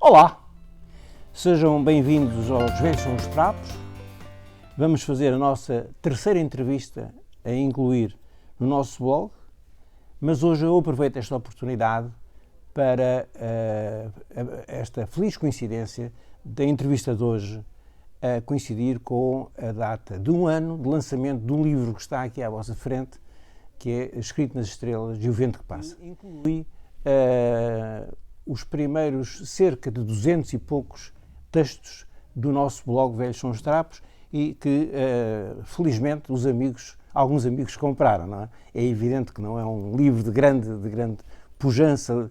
Olá, sejam bem-vindos aos Velhos São os Trapos. Vamos fazer a nossa terceira entrevista a incluir no nosso blog, mas hoje eu aproveito esta oportunidade para esta feliz coincidência da entrevista de hoje a coincidir com a data de um ano de lançamento do livro que está aqui à vossa frente, que é Escrito nas Estrelas e o Vento que Passa. Inclui os primeiros cerca de 200 e poucos textos do nosso blog Velhos São os Trapos e que, felizmente, alguns amigos compraram, não é? É evidente que não é um livro de grande pujança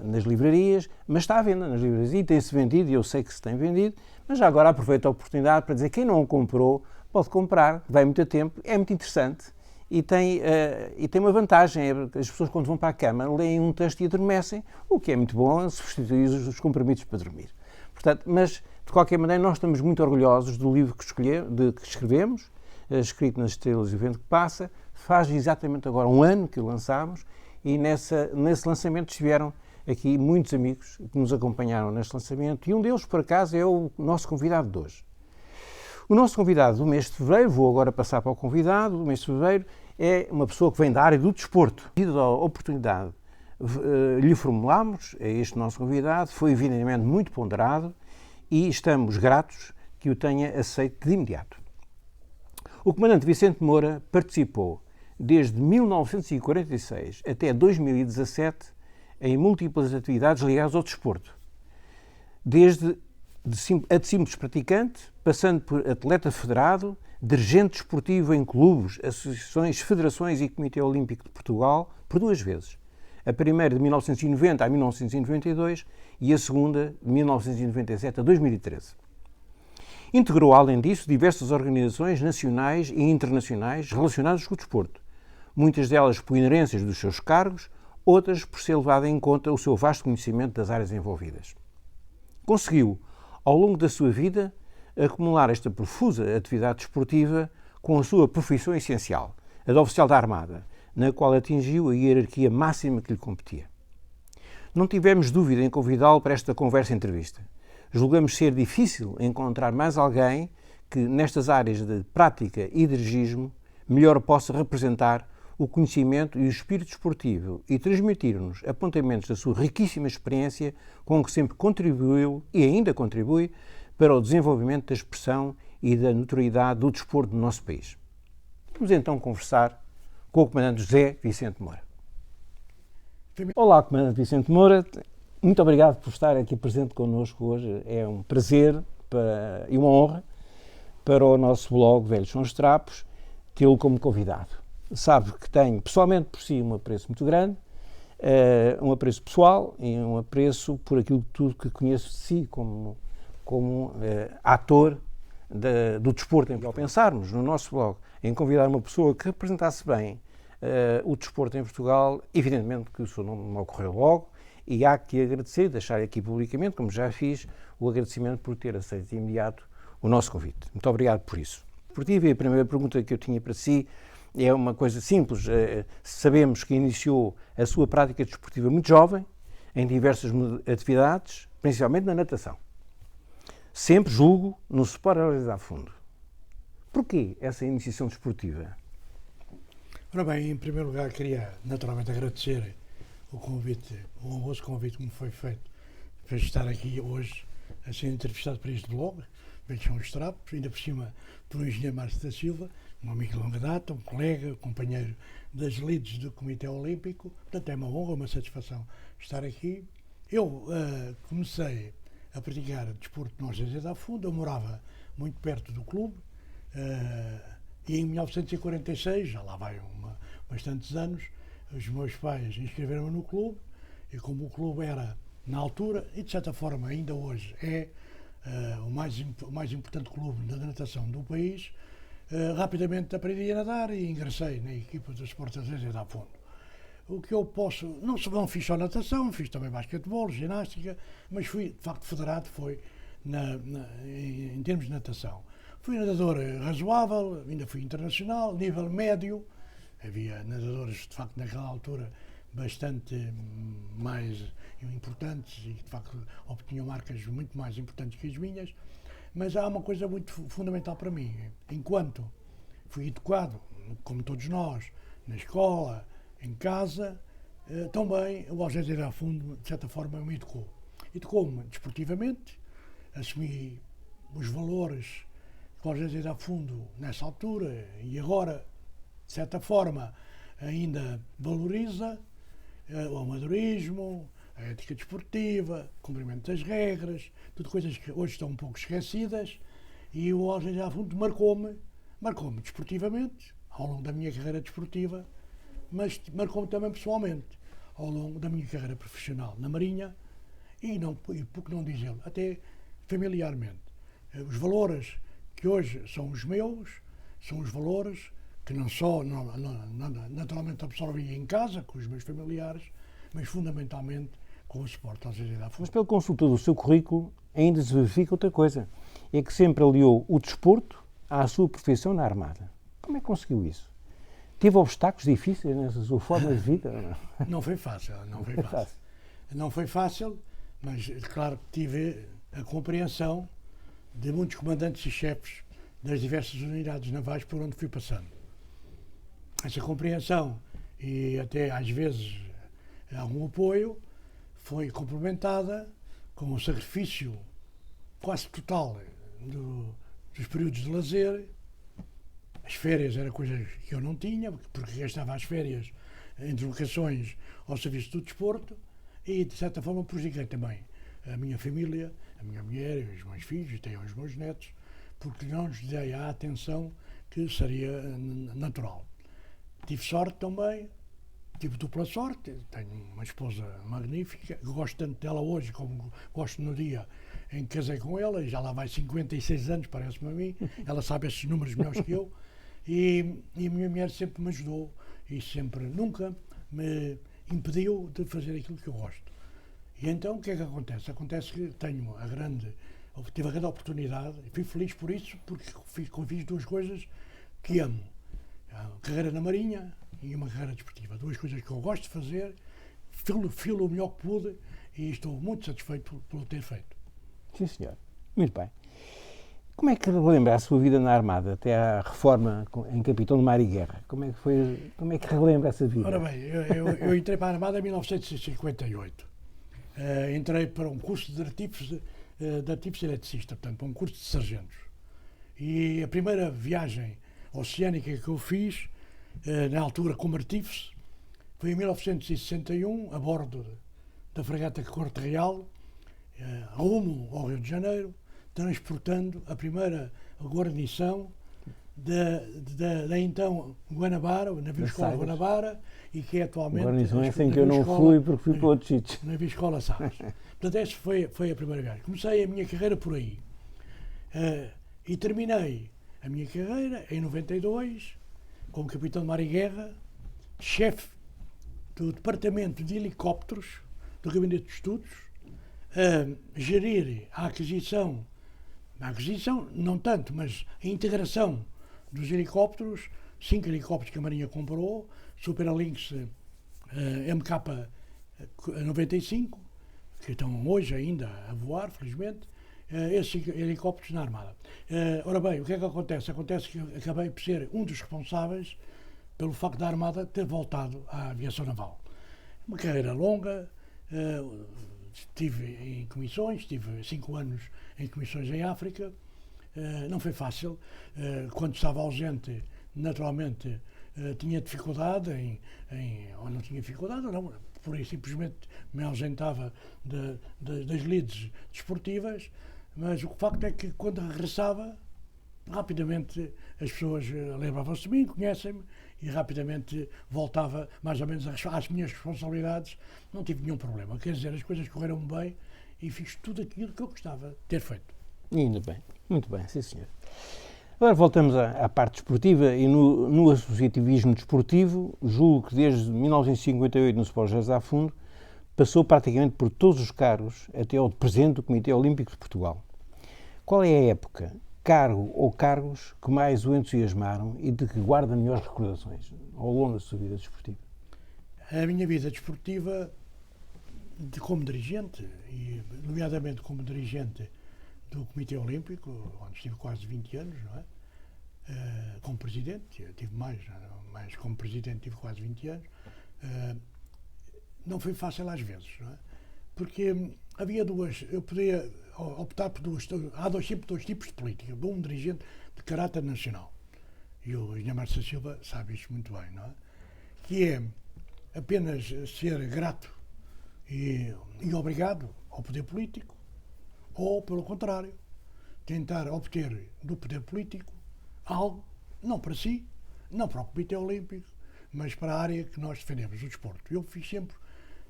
nas livrarias, mas está à venda nas livrarias e tem-se vendido, e eu sei que se tem vendido, mas já agora aproveito a oportunidade para dizer que quem não o comprou pode comprar, vai muito a tempo, é muito interessante. E tem uma vantagem, as pessoas quando vão para a cama leem um texto e adormecem, o que é muito bom, substituir os comprimidos para dormir. Portanto, mas, de qualquer maneira, nós estamos muito orgulhosos do livro que escrevemos, Escrito nas Estrelas e o Vento que Passa. Faz exatamente agora um ano que o lançámos e nesse lançamento estiveram aqui muitos amigos que nos acompanharam neste lançamento e um deles, por acaso, é o nosso convidado de hoje. O nosso convidado do mês de fevereiro, vou agora passar para o convidado, do mês de fevereiro, é uma pessoa que vem da área do desporto. Devido à oportunidade lhe formulámos, a este nosso convidado, foi evidentemente muito ponderado e estamos gratos que o tenha aceito de imediato. O comandante Vicente Moura participou desde 1946 até 2017 em múltiplas atividades ligadas ao desporto. Desde de simples praticante, passando por atleta federado, dirigente desportivo em clubes, associações, federações e Comitê Olímpico de Portugal, por duas vezes. A primeira de 1990 a 1992 e a segunda de 1997 a 2013. Integrou, além disso, diversas organizações nacionais e internacionais relacionadas com o desporto, muitas delas por inerências dos seus cargos, outras por ser levado em conta o seu vasto conhecimento das áreas envolvidas. Conseguiu, ao longo da sua vida, acumular esta profusa atividade desportiva com a sua profissão essencial, a de oficial da Armada, na qual atingiu a hierarquia máxima que lhe competia. Não tivemos dúvida em convidá-lo para esta conversa-entrevista. Julgamos ser difícil encontrar mais alguém que, nestas áreas de prática e dirigismo, melhor possa representar o conhecimento e o espírito desportivo e transmitir-nos apontamentos da sua riquíssima experiência com que sempre contribuiu e ainda contribui para o desenvolvimento da expressão e da notoriedade do desporto no nosso país. Vamos então conversar com o comandante José Vicente Moura. Olá, comandante Vicente Moura. Muito obrigado por estar aqui presente connosco hoje. É um prazer e uma honra para o nosso blog Velhos São os Trapos tê-lo como convidado. Sabe que tenho, pessoalmente, por si, um apreço muito grande, um apreço pessoal e um apreço por aquilo tudo que conheço de si como ator do desporto. Ao pensarmos no nosso blog em convidar uma pessoa que representasse bem o desporto em Portugal, evidentemente que o seu nome me ocorreu logo e há que agradecer, deixar aqui publicamente, como já fiz, o agradecimento por ter aceito de imediato o nosso convite. Muito obrigado por isso. Por ti, a primeira pergunta que eu tinha para si é uma coisa simples. Sabemos que iniciou a sua prática desportiva muito jovem, em diversas atividades, principalmente na natação. Sempre, julgo, no sport realizado a fundo. Porquê essa iniciação desportiva? Ora bem, em primeiro lugar queria naturalmente agradecer o convite, o honroso convite que me foi feito para estar aqui hoje a ser entrevistado para este blog, Velhos São os Trapos, ainda por cima por um engenheiro Márcio da Silva, um amigo de longa data, um colega, companheiro das lides do Comitê Olímpico. Portanto, é uma honra, uma satisfação estar aqui. Eu comecei a praticar desporto no Argésia da Funda, eu morava muito perto do clube e em 1946, já lá vai bastantes anos, os meus pais inscreveram-me no clube e como o clube era, na altura, e de certa forma ainda hoje é o mais importante clube da natação do país, rapidamente aprendi a nadar e ingressei na equipa do Sport Argésia da Fundo. O que eu posso, não fiz só natação, fiz também basquetebol, ginástica, mas fui, de facto, federado, em termos de natação. Fui nadador razoável, ainda fui internacional, nível médio, havia nadadores, de facto, naquela altura, bastante mais importantes e que de facto obtinham marcas muito mais importantes que as minhas, mas há uma coisa muito fundamental para mim. Enquanto fui educado, como todos nós, na escola, em casa, também o Algésia da Fundo, de certa forma, me educou. Educou-me desportivamente, assumi os valores que o Algésia da Fundo, nessa altura e agora, de certa forma, ainda valoriza, o amadorismo, a ética desportiva, o cumprimento das regras, tudo coisas que hoje estão um pouco esquecidas, e o Algésia da Fundo marcou-me desportivamente, ao longo da minha carreira desportiva, mas marcou-me também pessoalmente, ao longo da minha carreira profissional na Marinha, e por que não dizê-lo, até familiarmente. Os valores que hoje são os meus, são os valores que não só naturalmente absorvi em casa, com os meus familiares, mas fundamentalmente com o suporte à Algésia da Fundo. Mas pelo consulta do seu currículo ainda se verifica outra coisa, é que sempre aliou o desporto à sua profissão na Armada. Como é que conseguiu isso? Teve obstáculos difíceis nessa sua forma de vida? Não foi fácil, não foi fácil. Não foi fácil, mas claro que tive a compreensão de muitos comandantes e chefes das diversas unidades navais por onde fui passando. Essa compreensão e até às vezes algum apoio foi complementada com o sacrifício quase total dos períodos de lazer. As férias era coisa que eu não tinha, porque gastava as férias em deslocações ao serviço do desporto e, de certa forma, prejudiquei também a minha família, a minha mulher, os meus filhos, até os meus netos, porque não lhes dei a atenção que seria natural. Tive sorte também, tive dupla sorte, tenho uma esposa magnífica, gosto tanto dela hoje como gosto no dia em que casei com ela, e já lá vai 56 anos, parece-me a mim, ela sabe esses números melhores que eu, e a minha mulher sempre me ajudou e sempre, nunca me impediu de fazer aquilo que eu gosto. E então o que é que acontece? Acontece que tive a grande oportunidade, e fui feliz por isso, porque fiz duas coisas que amo. A carreira na Marinha e uma carreira desportiva. Duas coisas que eu gosto de fazer, filo o melhor que pude e estou muito satisfeito por ter feito. Sim, senhor. Muito bem. Como é que relembra a sua vida na Armada, até à reforma em Capitão de Mar e Guerra? Como é que relembra essa vida? Ora bem, eu entrei para a Armada em 1958. Entrei para um curso de artífice eletricista, portanto, para um curso de sargentos. E a primeira viagem oceânica que eu fiz, na altura como artífice, foi em 1961, a bordo da fragata Corte Real, rumo ao Rio de Janeiro, transportando a primeira guarnição da então Guanabara, o navio-escola Guanabara, e que é atualmente... Guarnição em que eu não fui porque fui para outros sítios. Navio-escola Savas. Portanto, essa foi a primeira viagem. Comecei a minha carreira por aí. E terminei a minha carreira em 92, como capitão de mar e guerra, chefe do departamento de helicópteros do Gabinete de Estudos, a gerir a aquisição não tanto, mas a integração dos helicópteros, 5 helicópteros que a Marinha comprou, Super Lynx MK-95, que estão hoje ainda a voar, felizmente, esses helicópteros na Armada. Ora bem, o que é que acontece? Acontece que acabei por ser um dos responsáveis pelo facto da Armada ter voltado à aviação naval. Uma carreira longa, estive em comissões, estive 5 anos em comissões em África, não foi fácil. Quando estava ausente, naturalmente, tinha dificuldade ou não tinha dificuldade, não, por aí simplesmente me ausentava das lides desportivas, mas o facto é que quando regressava, rapidamente as pessoas lembravam-se de mim, conhecem-me, e rapidamente voltava mais ou menos às minhas responsabilidades, não tive nenhum problema. Quer dizer, as coisas correram bem e fiz tudo aquilo que eu gostava de ter feito. Ainda bem, muito bem, sim senhor. Agora voltamos à parte desportiva e no associativismo desportivo, julgo que desde 1958 no Sport Algésia da Fundo passou praticamente por todos os cargos até ao presidente do Comitê Olímpico de Portugal. Qual é a época, cargo ou cargos que mais o entusiasmaram e de que guarda melhores recordações ao longo da sua vida desportiva? a minha vida desportiva como dirigente, e nomeadamente como dirigente do Comitê Olímpico, onde estive quase 20 anos, não é? Como presidente, tive mais, mas como presidente tive quase 20 anos, não foi fácil às vezes, não é? Porque havia eu podia optar por há dois tipos de política, de um dirigente de caráter nacional, e o Engenheiro Márcio Silva sabe isto muito bem, não é? Que é apenas ser grato e obrigado ao poder político, ou, pelo contrário, tentar obter do poder político algo, não para si, não para o Comitê Olímpico, mas para a área que nós defendemos, o desporto. Eu fiz sempre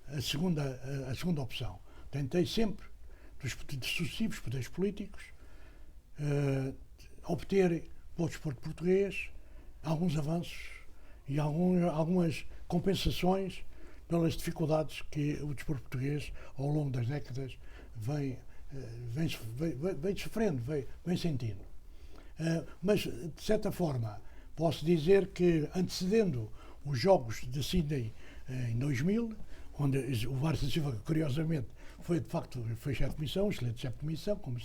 a segunda opção. Tentei sempre, dos sucessivos poderes políticos, obter para o desporto português alguns avanços e algumas compensações pelas dificuldades que o desporto português, ao longo das décadas, vem sofrendo, vem sentindo. Mas, de certa forma, posso dizer que, antecedendo os Jogos de Sydney em 2000, onde o Márcio Silva, curiosamente, foi chefe de comissão, excelente chefe de comissão, como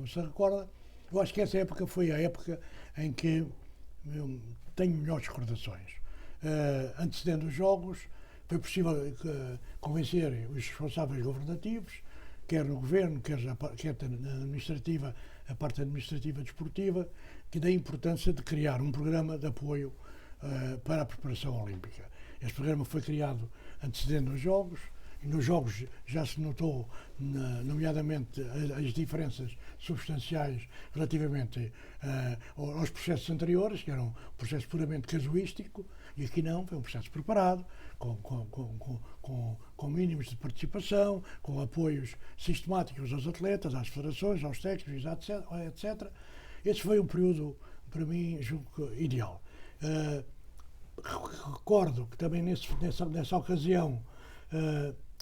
se recorda, eu acho que essa época foi a época em que eu tenho melhores recordações. Antecedendo os Jogos, foi possível convencer os responsáveis governativos, quer no governo, quer na administrativa, a parte administrativa desportiva, que da importância de criar um programa de apoio para a preparação olímpica. Este programa foi criado antecedendo os Jogos, e nos Jogos já se notou, nomeadamente, as diferenças substanciais relativamente aos processos anteriores, que eram um processo puramente casuístico, e aqui não, foi um processo preparado, com mínimos de participação, com apoios sistemáticos aos atletas, às federações, aos técnicos, etc. Esse foi um período, para mim, julgo ideal. Recordo que também nessa ocasião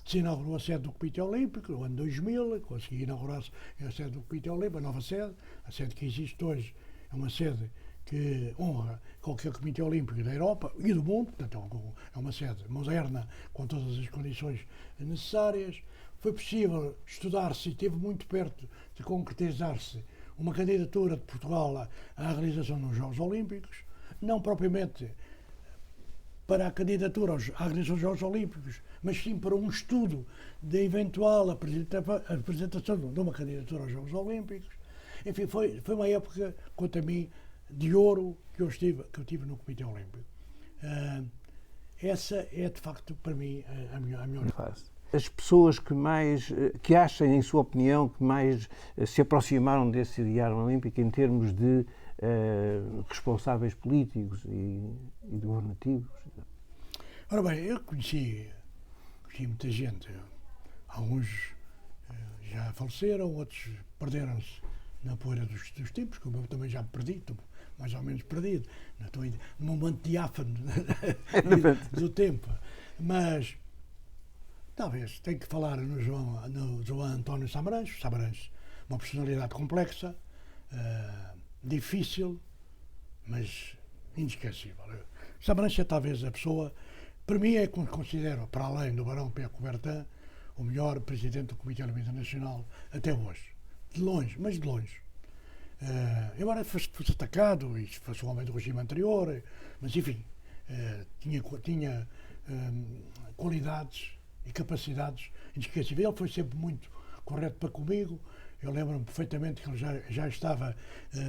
se inaugurou a sede do Comitê Olímpico, no ano 2000, consegui inaugurar-se a sede do Comitê Olímpico, a nova sede, a sede que existe hoje é uma sede que honra qualquer Comitê Olímpico da Europa e do mundo, portanto é uma sede moderna, com todas as condições necessárias. Foi possível estudar-se e esteve muito perto de concretizar-se uma candidatura de Portugal à realização dos Jogos Olímpicos, não propriamente para a candidatura à realização dos Jogos Olímpicos, mas sim para um estudo da eventual apresentação de uma candidatura aos Jogos Olímpicos. Enfim, foi uma época, quanto a mim, de ouro que eu tive no Comitê Olímpico. Essa é, de facto, para mim, a melhor fase. As pessoas que achem, em sua opinião, que mais se aproximaram desse ideário olímpico em termos de responsáveis políticos e governativos? Ora bem, eu conheci muita gente. Alguns já faleceram, outros perderam-se na poeira dos tempos, como eu também já me perdi, estou mais ou menos perdido. Estou num momento diáfano do tempo. Mas talvez tenho que falar no João António Samaranch. Samaranch, uma personalidade complexa, difícil, mas inesquecível. Samaranch é talvez a pessoa, para mim é como considero, para além do Barão Pierre Coubertin, o melhor presidente do Comitê Olímpico Internacional até hoje. De longe, mas de longe. Embora fosse atacado e fosse um homem do regime anterior, mas enfim, tinha qualidades e capacidades inesquecíveis. Ele foi sempre muito correto para comigo. Eu lembro-me perfeitamente que ele já estava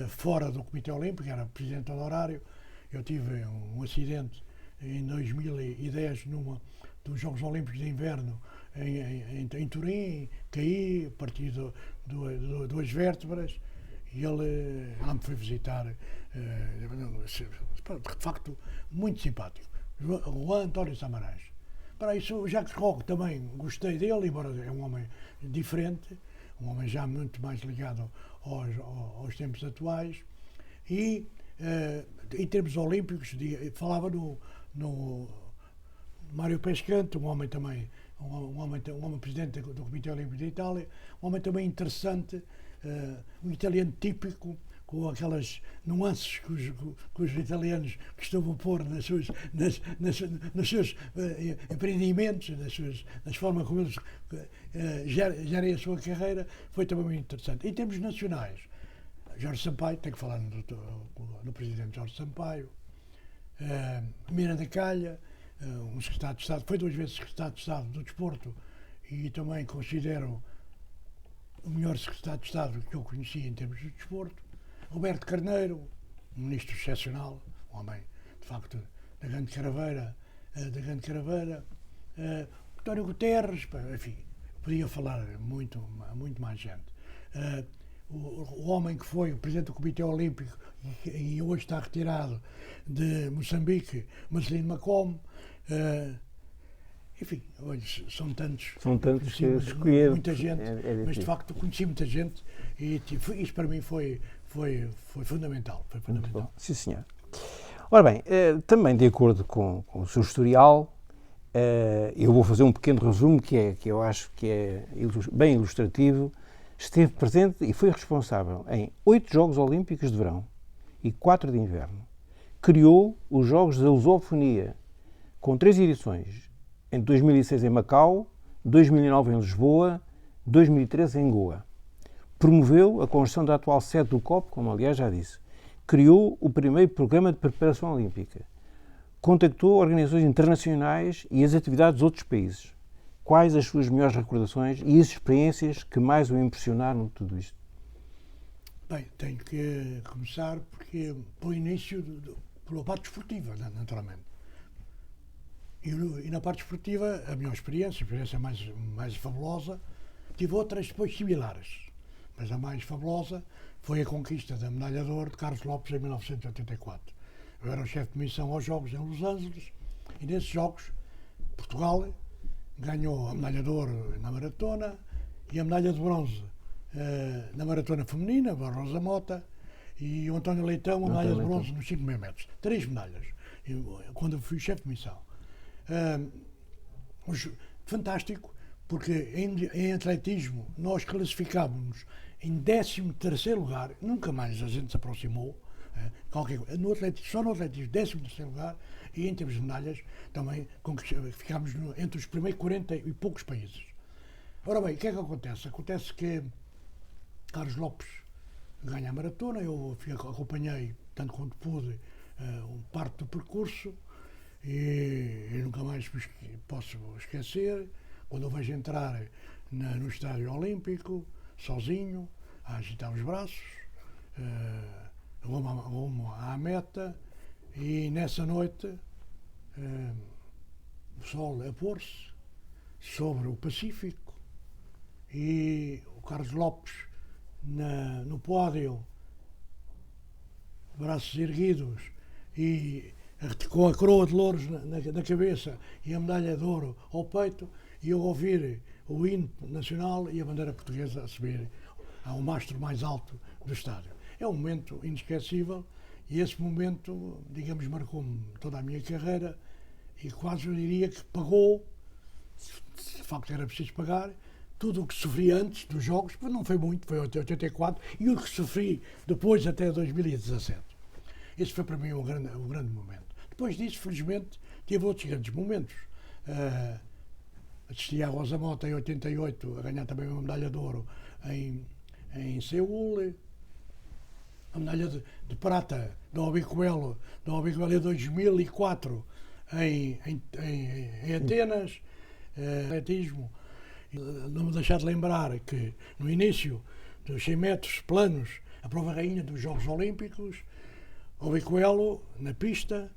fora do Comitê Olímpico, era presidente honorário. Eu tive um acidente em 2010 dos Jogos Olímpicos de Inverno em Turim, caí, parti duas vértebras, e ele lá me foi visitar, de facto, muito simpático. João António Samaranch. Para isso, Jacques Rocco também gostei dele, embora é um homem diferente, um homem já muito mais ligado aos tempos atuais. E, em termos olímpicos, falava no Mário Pescante, um homem presidente do Comitê Olímpico de Itália, um homem também interessante, um italiano típico, com aquelas nuances que os italianos costumam pôr nos seus empreendimentos, nas formas como eles gerem a sua carreira, foi também muito interessante. Em termos nacionais, Jorge Sampaio, tenho que falar no presidente Jorge Sampaio, Miranda Calha, um secretário de Estado, foi 2 vezes secretário de Estado do Desporto e também considero o melhor secretário de Estado que eu conheci em termos de desporto. Roberto Carneiro, um ministro excepcional, um homem, de facto, da grande caraveira, António Guterres, enfim, podia falar muito mais gente. O homem que foi o presidente do Comitê Olímpico e hoje está retirado de Moçambique, Marcelino Macomb, enfim, hoje são tantos que escolher. Muita gente, mas de facto conheci muita gente e isso para mim foi fundamental. Foi fundamental. Sim, senhor. Ora bem, também de acordo com o seu historial, eu vou fazer um pequeno resumo que eu acho que é bem ilustrativo. Esteve presente e foi responsável em 8 Jogos Olímpicos de Verão e 4 de Inverno. Criou os Jogos da Lusofonia, com 3 edições, em 2006 em Macau, 2009 em Lisboa, 2013 em Goa. Promoveu a construção da atual sede do COP, como aliás já disse. Criou o primeiro programa de preparação olímpica. Contactou organizações internacionais e as atividades de outros países. Quais as suas melhores recordações e as experiências que mais o impressionaram de tudo isto? Bem, tenho que começar pelo início, pela parte desportiva, naturalmente. E na parte esportiva, a minha experiência mais fabulosa, tive outras depois similares, mas a mais fabulosa foi a conquista da medalha de ouro de Carlos Lopes em 1984. Eu era o chefe de missão aos Jogos em Los Angeles e nesses Jogos Portugal ganhou a medalha de ouro na maratona e a medalha de bronze na maratona feminina, a Rosa Mota, e o António Leitão a medalha de bronze nos 5.000 metros. 3 medalhas, quando eu fui chefe de missão. Fantástico, porque em atletismo nós classificámos-nos em 13º lugar, nunca mais a gente se aproximou, só no atletismo 13º lugar, e em termos de medalhas também ficámos entre os primeiros 40 e poucos países. Ora bem, o que é que acontece? Acontece que Carlos Lopes ganha a maratona, eu acompanhei, tanto quanto pude, parte do percurso, e nunca mais posso esquecer quando eu vejo entrar no Estádio Olímpico, sozinho, a agitar os braços, rumo à meta, e nessa noite o sol a pôr-se sobre o Pacífico e o Carlos Lopes no pódio, braços erguidos e com a coroa de louros na cabeça e a medalha de ouro ao peito, e eu ouvir o hino nacional e a bandeira portuguesa a subir ao mastro mais alto do estádio. É um momento inesquecível e esse momento, digamos, marcou-me toda a minha carreira e quase eu diria que pagou, de facto era preciso pagar, tudo o que sofri antes dos Jogos, porque não foi muito, foi até 84, e o que sofri depois até 2017. Esse foi para mim um grande momento. Depois disso, felizmente, tive outros grandes momentos. Assisti a Rosa Mota em 88 a ganhar também uma medalha de ouro em Seul. A medalha de prata do Obicoelo em 2004 em Atenas. Atletismo. Não me deixar de lembrar que no início dos 100 metros planos, a prova rainha dos Jogos Olímpicos, Obicoelo na pista,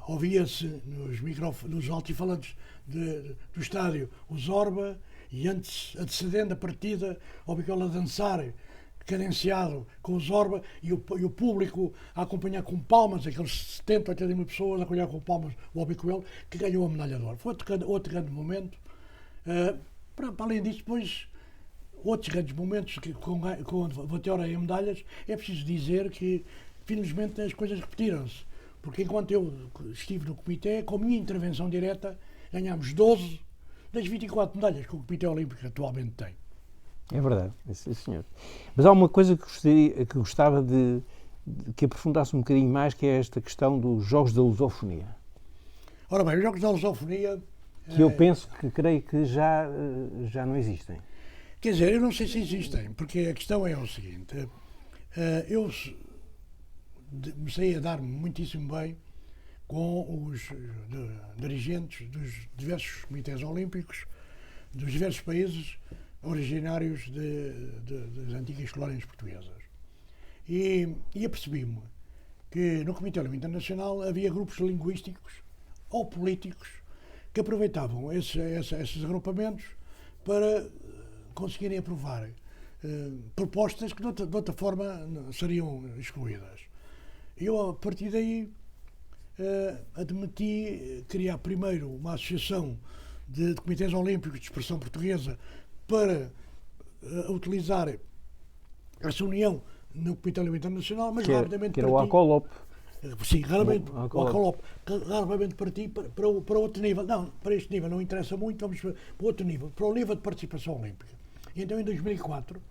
ouvia-se nos altifalantes do estádio o Zorba, e antecedendo a partida, Obicoelo a dançar, cadenciado com o Zorba, e o público a acompanhar com palmas, aqueles 70, 80 mil pessoas a acompanhar com palmas o Obicoelo, que ganhou a medalha de ouro. Foi outro grande momento. Para além disso, depois, outros grandes momentos, quando vou até hora em medalhas, é preciso dizer que, felizmente, as coisas repetiram-se. Porque enquanto eu estive no Comitê, com a minha intervenção direta, ganhámos 12 das 24 medalhas que o Comitê Olímpico atualmente tem. É verdade, sim, senhor. Mas há uma coisa que gostava que aprofundasse um bocadinho mais, que é esta questão dos jogos da lusofonia. Ora bem, os jogos da lusofonia... Que eu penso que creio que já não existem. Quer dizer, eu não sei se existem, porque a questão é o seguinte. Eu comecei a dar-me muitíssimo bem com os dirigentes dos diversos comitês olímpicos dos diversos países originários das antigas colónias portuguesas. E apercebi-me que no Comitê Olímpico Internacional havia grupos linguísticos ou políticos que aproveitavam esses agrupamentos para conseguirem aprovar propostas que de outra forma seriam excluídas. Eu, a partir daí, admiti criar primeiro uma associação de comitês olímpicos de expressão portuguesa para utilizar essa união no Comitê Olímpico Internacional, mas rapidamente que era o ACOLOP. Sim, raramente, o ACOLOP, raramente parti para outro nível. Não, para este nível não interessa muito, vamos para outro nível, para o nível de participação olímpica. E então, em 2004,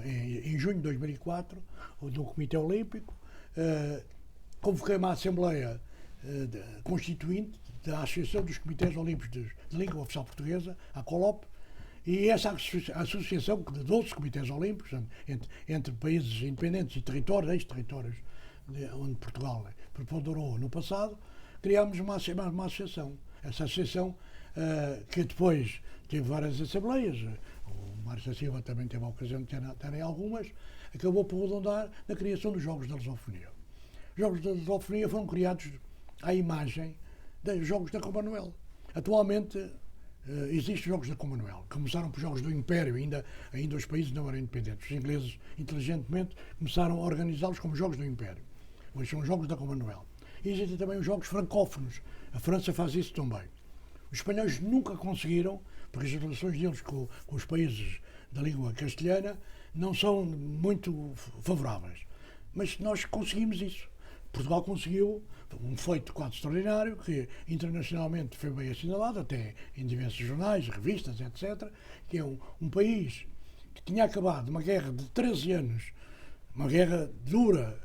em junho de 2004, do Comitê Olímpico, convoquei uma Assembleia Constituinte da Associação dos Comitês Olímpicos de Língua Oficial Portuguesa, a ACOLOP, e essa associação de 12 comitês olímpicos, entre países independentes e territórios, ex-territórios, onde Portugal preponderou no passado, criámos uma associação. Essa associação, que depois teve várias assembleias, o Mário da Silva também teve a ocasião de terem algumas, acabou por redundar na criação dos Jogos da Lusofonia. Os Jogos da Lusofonia foram criados à imagem dos Jogos da Commonwealth. Atualmente existem Jogos da Commonwealth. Começaram por Jogos do Império, ainda os países não eram independentes. Os ingleses, inteligentemente, começaram a organizá-los como Jogos do Império. Hoje são os Jogos da Commonwealth. E existem também os Jogos francófonos. A França faz isso também. Os espanhóis nunca conseguiram, porque as relações deles com os países da língua castelhana não são muito favoráveis. Mas nós conseguimos isso. Portugal conseguiu um feito quase extraordinário, que internacionalmente foi bem assinalado, até em diversos jornais, revistas, etc., que é um país que tinha acabado uma guerra de 13 anos, uma guerra dura,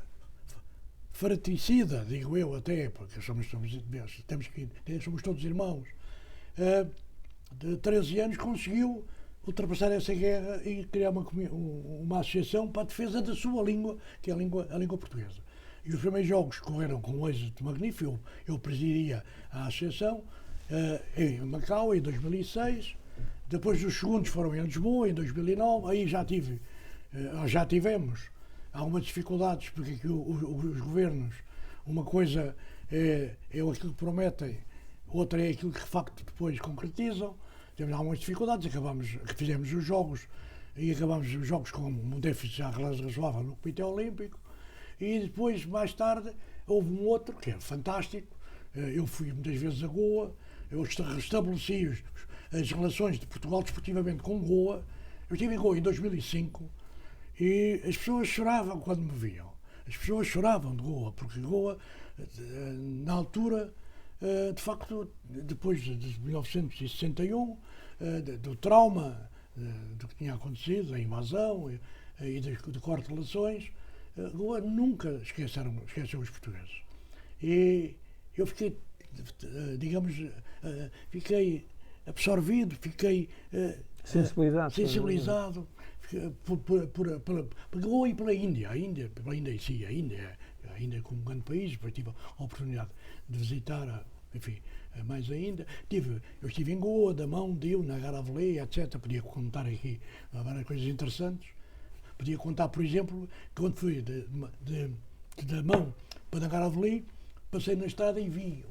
fratricida, digo eu até, porque somos todos irmãos, de 13 anos, conseguiu ultrapassar essa guerra e criar uma associação para a defesa da sua língua, que é a língua portuguesa. E os primeiros jogos correram com um êxito magnífico. Eu presidia a associação em Macau, em 2006. Depois os segundos foram em Lisboa, em 2009. Aí já tivemos algumas dificuldades, porque aqui os governos, uma coisa é aquilo que prometem, outra é aquilo que de facto depois concretizam. Temos algumas dificuldades, fizemos os jogos e acabamos os jogos com um déficit já razoável no Comitê Olímpico. E depois, mais tarde, houve um outro que é fantástico. Eu fui muitas vezes a Goa, eu restabeleci as relações de Portugal desportivamente com Goa. Eu estive em Goa em 2005 e as pessoas choravam quando me viam. As pessoas choravam de Goa, porque Goa, na altura, de facto, depois de 1961, do trauma do que tinha acontecido, a invasão e do corte de relações, Goa nunca esqueceu os portugueses. E eu fiquei, digamos, fiquei absorvido, fiquei sensibilizado por Goa e pela Índia. Pela Índia em si, a Índia como um grande país, depois tive a oportunidade de visitar, enfim, mais ainda. Eu estive em Goa, Damão, Diu, Nagaravali, etc. Podia contar aqui várias coisas interessantes. Podia contar, por exemplo, que quando fui de Damão para Nagaravali, passei na estrada e vi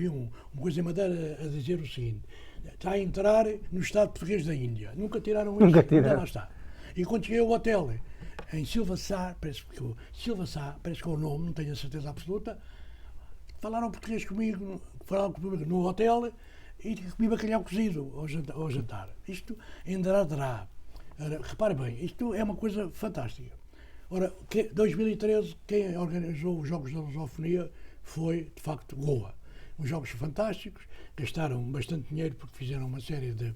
uma coisa em madeira a dizer o seguinte: está a entrar no Estado português da Índia. Nunca tiraram isso, ainda lá está. E quando cheguei ao hotel, em Silvassar, parece que é o nome, não tenho a certeza absoluta, falaram português comigo no hotel e comi bacalhau cozido ao jantar. Isto em Dará. Repare bem, isto é uma coisa fantástica. Ora, 2013, quem organizou os Jogos da Lusofonia foi, de facto, Goa. Uns jogos fantásticos, gastaram bastante dinheiro porque fizeram uma série de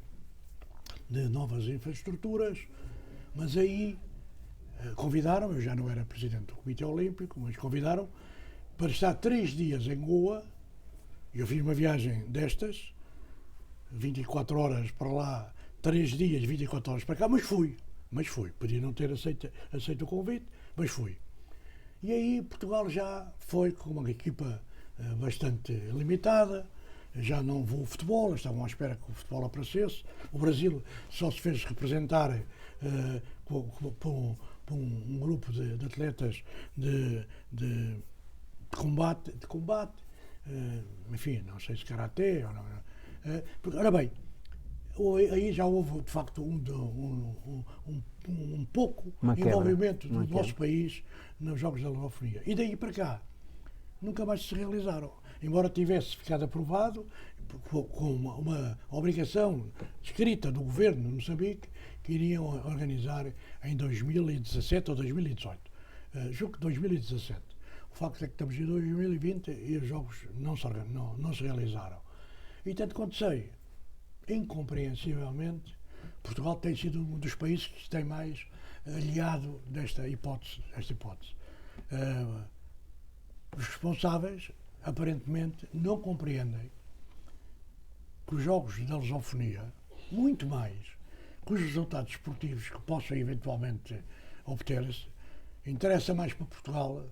novas infraestruturas, Mas aí convidaram, eu já não era presidente do Comitê Olímpico, mas convidaram para estar 3 dias em Goa. Eu fiz uma viagem destas, 24 horas para lá, 3 dias, 24 horas para cá, mas fui. Podia não ter aceito o convite, mas fui. E aí Portugal já foi com uma equipa bastante limitada, já não voou futebol, estavam à espera que o futebol aparecesse. O Brasil só se fez representar por um grupo de atletas de combate, enfim, não sei se karatê ou não. Ora bem, aí já houve de facto um pouco envolvimento do nosso país nos Jogos da Lusofonia. E daí para cá nunca mais se realizaram. Embora tivesse ficado aprovado com uma obrigação escrita do governo de Moçambique que iriam organizar em 2017 ou 2018. Julgo que 2017. O facto é que estamos em 2020 e os jogos não se realizaram. E tanto quanto sei, incompreensivelmente, Portugal tem sido um dos países que tem mais aliado desta hipótese. Os responsáveis, aparentemente, não compreendem que os jogos da lusofonia, muito mais que os resultados esportivos que possam eventualmente obter-se, interessa mais para Portugal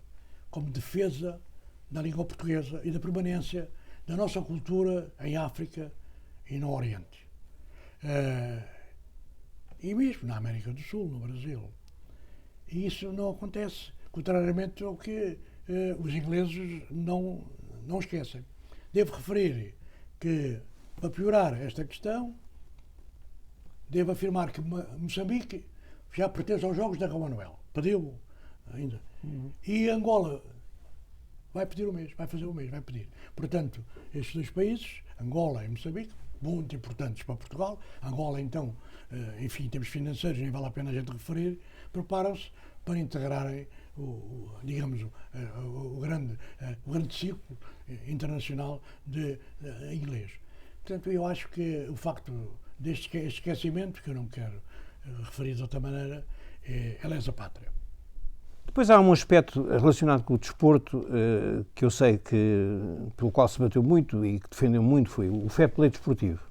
como defesa da língua portuguesa e da permanência da nossa cultura em África e no Oriente. E mesmo na América do Sul, no Brasil. E isso não acontece, contrariamente ao que os ingleses não esquecem. Devo referir que, para piorar esta questão, devo afirmar que Moçambique já pertence aos Jogos da Commonwealth. Pediu ainda. E Angola vai pedir o mesmo, vai fazer o mesmo, vai pedir. Portanto, estes dois países, Angola e Moçambique, muito importantes para Portugal. Angola, então, enfim, em termos financeiros, nem vale a pena a gente referir, preparam-se para integrarem o grande círculo internacional de inglês. Portanto, eu acho que o facto deste esquecimento, que eu não quero referir de outra maneira, é lesa pátria. Depois há um aspecto relacionado com o desporto que eu sei pelo qual se bateu muito e que defendeu muito, foi o fair play desportivo.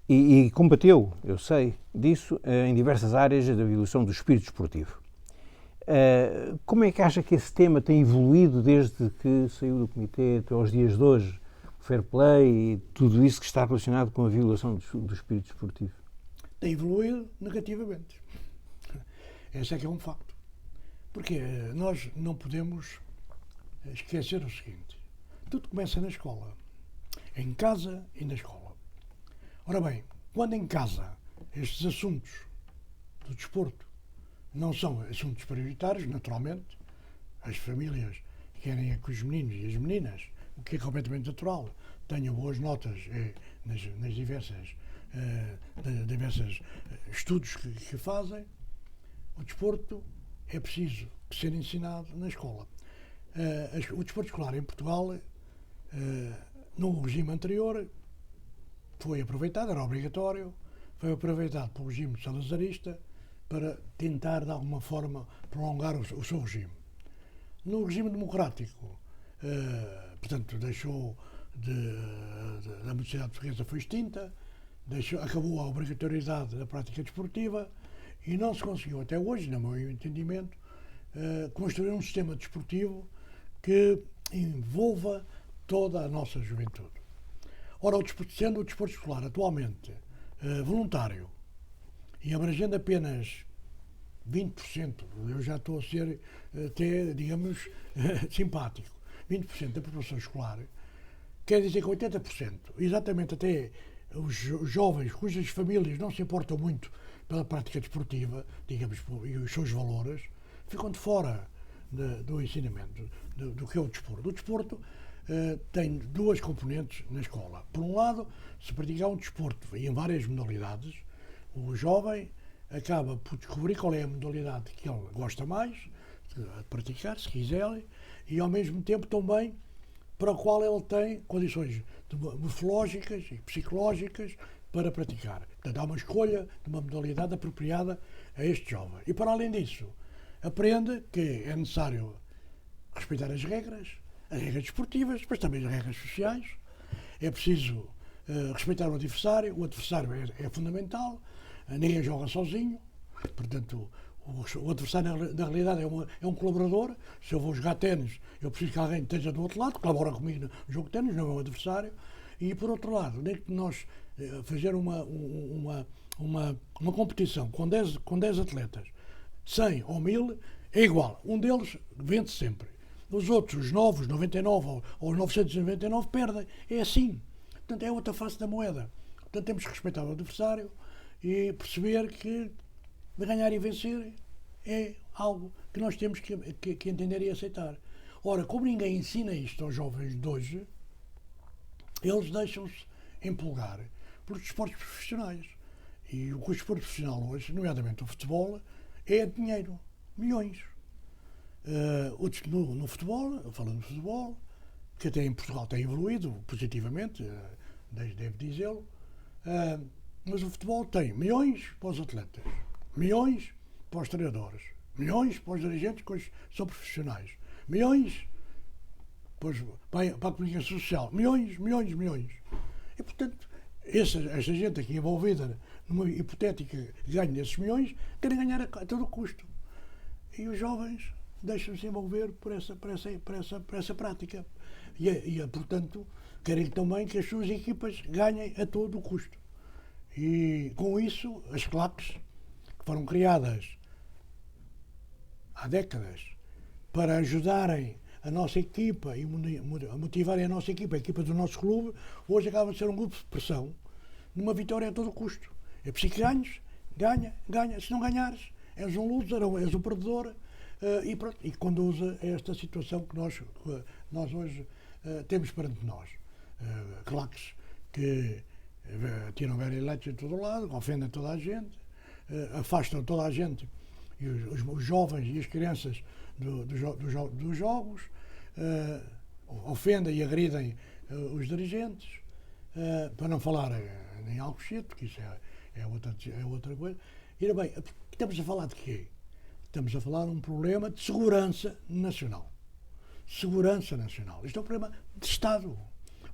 E combateu, eu sei disso, em diversas áreas da evolução do espírito desportivo. Como é que acha que esse tema tem evoluído desde que saiu do Comitê até aos dias de hoje? O fair play e tudo isso que está relacionado com a violação do espírito desportivo? Tem evoluído negativamente. Esse é que é um facto. Porque nós não podemos esquecer o seguinte: tudo começa na escola, em casa e na escola. Ora bem, quando em casa estes assuntos do desporto não são assuntos prioritários, naturalmente, as famílias querem que os meninos e as meninas, o que é completamente natural, tenham boas notas nas diversas estudos que fazem. O desporto é preciso ser ensinado na escola. O desporto escolar em Portugal, no regime anterior, foi aproveitado, era obrigatório, foi aproveitado pelo regime salazarista para tentar, de alguma forma, prolongar o seu regime. No regime democrático, portanto, deixou a Universidade Portuguesa foi extinta, acabou a obrigatoriedade da prática desportiva e não se conseguiu até hoje, no meu entendimento, construir um sistema desportivo que envolva toda a nossa juventude. Ora, sendo o desporto escolar atualmente voluntário e abrangendo apenas 20%, eu já estou a ser até, digamos, simpático, 20% da população escolar, quer dizer que 80%, exatamente até os jovens cujas famílias não se importam muito pela prática desportiva, digamos, e os seus valores, ficam de fora do ensinamento do que é o desporto. O desporto tem duas componentes na escola. Por um lado, se praticar um desporto em várias modalidades, o jovem acaba por descobrir qual é a modalidade que ele gosta mais de praticar, se quiser, e ao mesmo tempo também para o qual ele tem condições morfológicas e psicológicas para praticar. Portanto, há uma escolha de uma modalidade apropriada a este jovem. E, para além disso, aprende que é necessário respeitar as regras desportivas, mas também as regras sociais. É preciso respeitar o adversário é fundamental, ninguém joga sozinho, portanto, o adversário na realidade é um colaborador. Se eu vou jogar ténis, eu preciso que alguém esteja do outro lado, colabora comigo no jogo de ténis, não é um adversário. E, por outro lado, nem que nós fazer uma competição com 10 atletas, 100 ou 1000, é igual. Um deles vence sempre. Os outros, os novos, 99 ou os 999, perdem. É assim. Portanto, é outra face da moeda. Portanto, temos que respeitar o adversário e perceber que ganhar e vencer é algo que nós temos que entender e aceitar. Ora, como ninguém ensina isto aos jovens de hoje, eles deixam-se empolgar pelos desportos profissionais. E o desporto profissional hoje, nomeadamente o futebol, é dinheiro. Milhões. No futebol, falando de futebol, que até em Portugal tem evoluído positivamente, devo dizê-lo, mas o futebol tem milhões para os atletas, milhões para os treinadores, milhões para os dirigentes que são profissionais, milhões para a comunicação social, milhões. E, portanto, esta gente aqui envolvida numa hipotética ganho desses milhões, querem ganhar a todo custo. E os jovens deixam-se envolver por essa prática. Portanto, querem também que as suas equipas ganhem a todo o custo. E, com isso, as claques, que foram criadas há décadas para ajudarem a nossa equipa e motivarem a nossa equipa, a equipa do nosso clube, hoje acaba de ser um grupo de pressão numa vitória a todo o custo. É preciso que ganha. Se não ganhares, és um loser, és um perdedor, e conduz a esta situação que nós hoje temos perante nós. Claques que tiram velha leite de todo lado, ofendem toda a gente, afastam toda a gente, e os jovens e as crianças dos jogos, ofendem e agridem os dirigentes, para não falar em Alcochete, porque isso é outra coisa. E, bem, estamos a falar de quê? Estamos a falar de um problema de segurança nacional. Segurança nacional. Isto é um problema de Estado.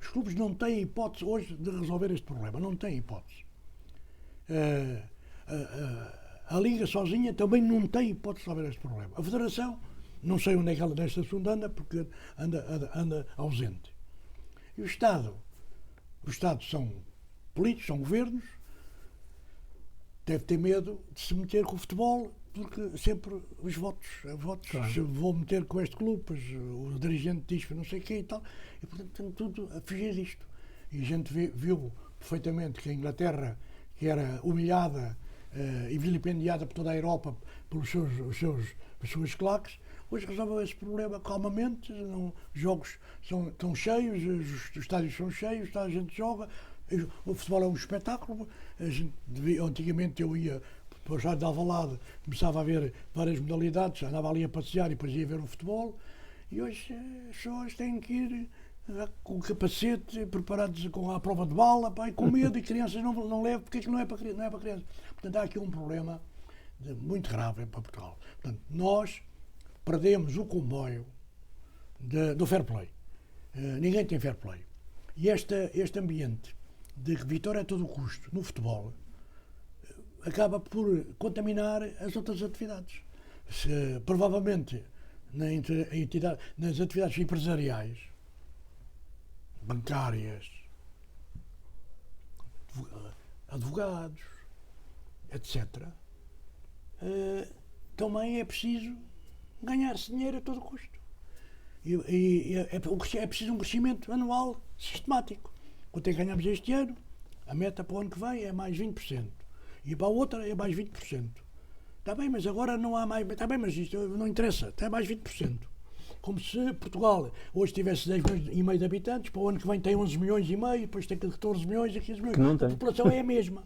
Os clubes não têm hipótese hoje de resolver este problema. Não têm hipótese. A Liga sozinha também não tem hipótese de resolver este problema. A Federação, não sei onde é que ela neste assunto anda, porque anda ausente. E o Estado? Os Estados são políticos, são governos, deve ter medo de se meter com o futebol, porque sempre os votos claro. Se vou meter com este clube, pois o dirigente diz que não sei o quê e tal, e portanto tem tudo a fugir disto. E a gente viu perfeitamente que a Inglaterra, que era humilhada e vilipendiada por toda a Europa pelas suas claques, hoje resolveu esse problema calmamente. Os jogos estão cheios, os estádios são cheios, toda a gente joga. O futebol é um espetáculo. Antigamente eu ia para o estádio de Alvalade, começava a ver várias modalidades, andava ali a passear e depois ia ver o futebol. E hoje as pessoas têm que ir com o capacete, preparados com a prova de bala, e com medo, e crianças não levam, porque é que não é para crianças. Portanto, há aqui um problema muito grave para Portugal. Portanto, nós perdemos o comboio do fair play. Ninguém tem fair play. E este ambiente de vitória a todo o custo no futebol acaba por contaminar as outras atividades. Provavelmente nas atividades empresariais, bancárias, advogados, etc., também é preciso ganhar-se dinheiro a todo custo. E é preciso um crescimento anual sistemático. Quanto é que ganhamos este ano? A meta para o ano que vem é mais 20%. E para a outra é mais 20%. Está bem, mas agora não há mais. Está bem, mas isto não interessa. Está mais 20%. Como se Portugal hoje tivesse 10 milhões e meio de habitantes, para o ano que vem tem 11 milhões e meio, depois tem 14 milhões e 15 milhões. Que não tem. A população é a mesma.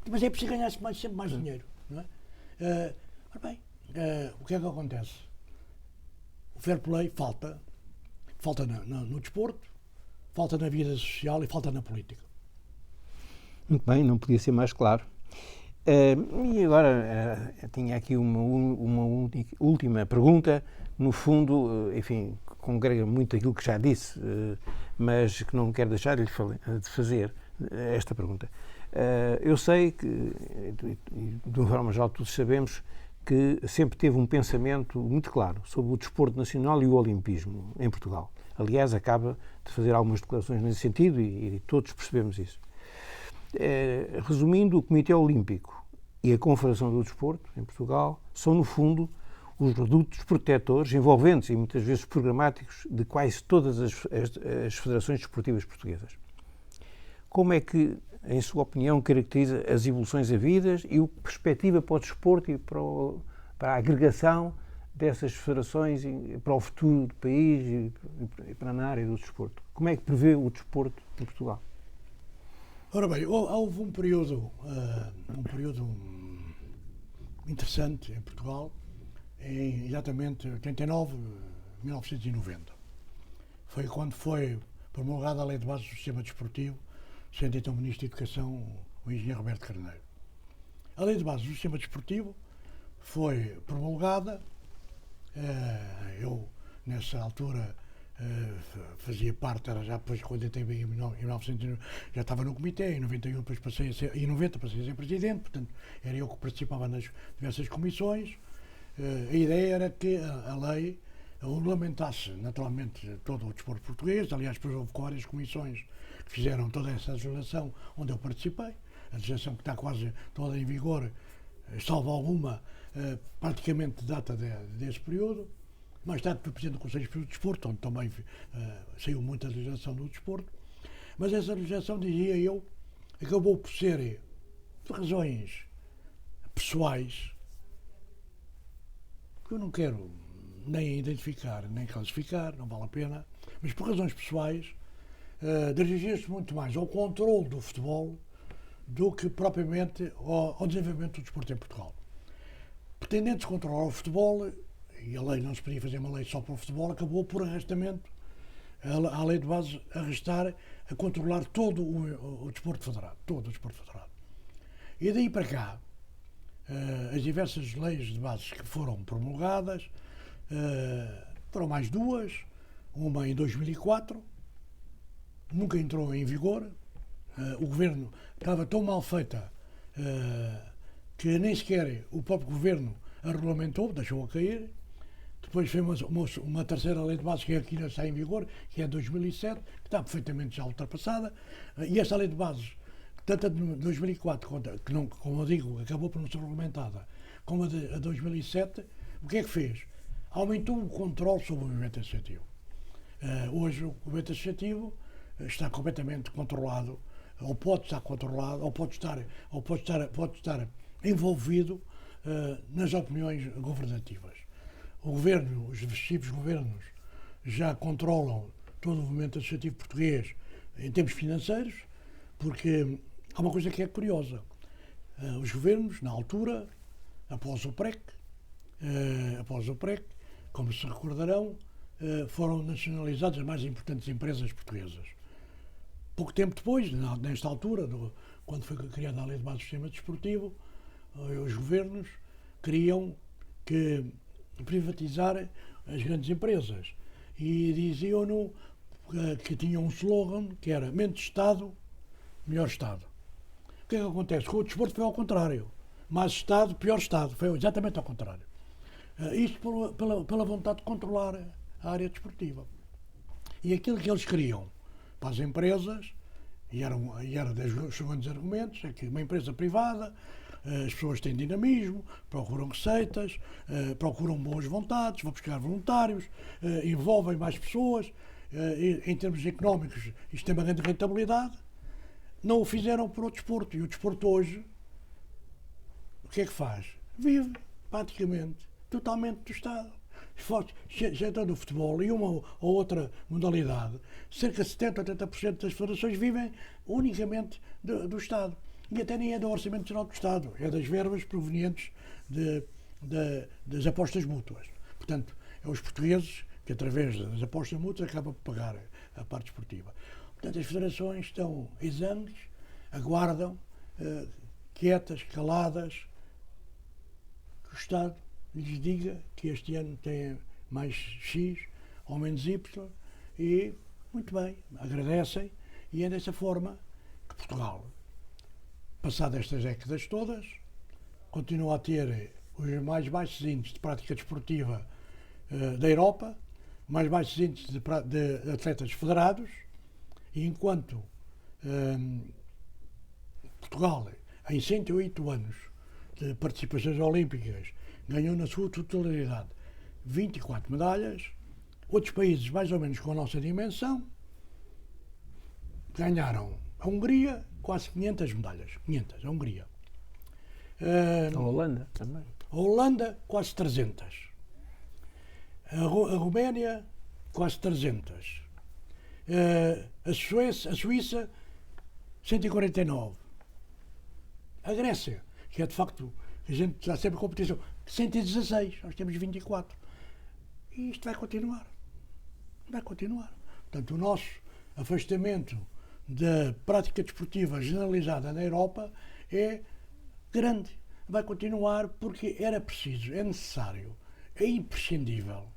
Mas é preciso ganhar sempre mais dinheiro. Não é? Ora bem, o que é que acontece? O fair play falta no desporto, falta na vida social e falta na política. Muito bem, não podia ser mais claro. E agora tinha aqui uma última pergunta, no fundo, enfim, congrega muito aquilo que já disse, mas que não quero deixar de fazer esta pergunta. Eu sei que, de uma forma geral, todos sabemos que sempre teve um pensamento muito claro sobre o desporto nacional e o olimpismo em Portugal. Aliás, acaba de fazer algumas declarações nesse sentido e todos percebemos isso. Resumindo, o Comitê Olímpico e a Confederação do Desporto em Portugal são, no fundo, os redutos protetores, envolventes e muitas vezes programáticos de quase todas as federações desportivas portuguesas. Como é que, em sua opinião, caracteriza as evoluções havidas e o que perspectiva para o desporto e para a agregação dessas federações para o futuro do país e para na área do desporto? Como é que prevê o desporto em Portugal? Ora bem, houve um período interessante em Portugal, em exatamente 89, 1990. Foi quando foi promulgada a Lei de Bases do Sistema Desportivo, sendo então Ministro da Educação o engenheiro Roberto Carneiro. A Lei de Bases do Sistema Desportivo foi promulgada, eu nessa altura fazia parte, era já depois quando entrei em 1990, já estava no comitê, em 91 depois passei a ser, em 90 passei a ser presidente, portanto era eu que participava nas diversas comissões. A ideia era que a lei regulamentasse naturalmente todo o desporto português. Aliás, depois houve várias comissões que fizeram toda essa legislação onde eu participei, a legislação que está quase toda em vigor, salvo alguma, praticamente data desse período. Mais tarde fui presidente do Conselho Superior do Desporto, onde também saiu muita legislação do desporto. Mas essa legislação, dizia eu, acabou por ser, por razões pessoais, que eu não quero nem identificar, nem classificar, não vale a pena, mas por razões pessoais, dirigir-se muito mais ao controle do futebol do que propriamente ao desenvolvimento do desporto em Portugal. Pretendendo controlar o futebol, e a lei não se podia fazer uma lei só para o futebol, acabou por arrastamento a lei de base arrastar a controlar todo o desporto federado, todo o desporto federado. E daí para cá, as diversas leis de bases que foram promulgadas, foram mais duas, uma em 2004, nunca entrou em vigor, o governo estava tão mal feita que nem sequer o próprio governo a regulamentou, deixou-a cair. Depois foi uma terceira lei de base que aqui não está em vigor, que é 2007, que está perfeitamente já ultrapassada, e esta lei de bases, tanto a de 2004, que não, como eu digo, acabou por não ser regulamentada, como a de 2007, o que é que fez? Aumentou o controle sobre o movimento associativo. Hoje o movimento associativo está completamente controlado, ou pode estar controlado, ou pode estar envolvido nas opiniões governativas. O governo, os sucessivos governos já controlam todo o movimento associativo português em termos financeiros, porque há uma coisa que é curiosa. Os governos, na altura, após o PREC, como se recordarão, foram nacionalizadas as mais importantes empresas portuguesas. Pouco tempo depois, nesta altura, quando foi criada a Lei de Base do Sistema Desportivo, os governos queriam privatizar as grandes empresas e diziam-no que tinham um slogan que era menos Estado, melhor Estado. O que é que acontece? Com o desporto foi ao contrário. Mais Estado, pior Estado. Foi exatamente ao contrário. Isto pela vontade de controlar a área desportiva. E aquilo que eles queriam para as empresas, e era dos segundos argumentos, é que uma empresa privada, as pessoas têm dinamismo, procuram receitas, procuram boas vontades, vão buscar voluntários, envolvem mais pessoas, em termos económicos isto tem uma grande rentabilidade. Não o fizeram para o desporto, e o desporto hoje, o que é que faz? Vive, praticamente, totalmente do Estado. Exceto do futebol e uma ou outra modalidade, cerca de 70% a 80% das federações vivem unicamente do Estado. E até nem é do Orçamento Geral do Estado, é das verbas provenientes das apostas mútuas. Portanto, é os portugueses que, através das apostas mútuas, acabam por pagar a parte esportiva. Portanto, as federações estão exangues, aguardam, quietas, caladas, que o Estado lhes diga que este ano tem mais X ou menos Y e, muito bem, agradecem e é dessa forma que Portugal, passadas estas décadas todas, continua a ter os mais baixos índices de prática desportiva da Europa, mais baixos índices de atletas federados, e enquanto Portugal, em 108 anos de participações olímpicas, ganhou na sua totalidade 24 medalhas, outros países mais ou menos com a nossa dimensão ganharam. A Hungria, quase 500 medalhas. 500, a Hungria. A Holanda também. A Holanda, quase 300. A Roménia, quase 300. A Suíça, 149. A Grécia, que é de facto, a gente está sempre em competição, 116, nós temos 24. E isto vai continuar. Vai continuar. Portanto, o nosso afastamento da prática desportiva generalizada na Europa é grande. Vai continuar porque era preciso, é necessário, é imprescindível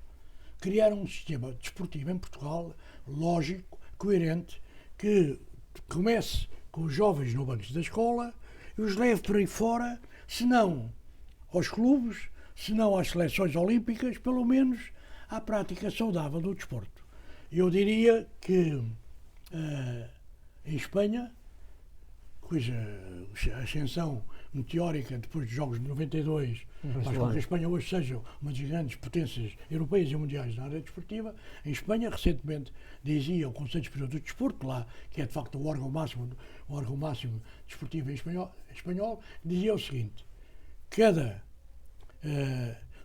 criar um sistema desportivo em Portugal lógico, coerente, que comece com os jovens no banco da escola e os leve por aí fora, se não aos clubes, se não às seleções olímpicas, pelo menos à prática saudável do desporto. Eu diria que em Espanha, cuja ascensão meteórica depois dos Jogos de 92 faz com que a Espanha hoje seja uma das grandes potências europeias e mundiais na área desportiva. Em Espanha, recentemente, dizia o Conselho Superior do Desporto, lá, que é de facto o órgão máximo desportivo em espanhol, dizia o seguinte: cada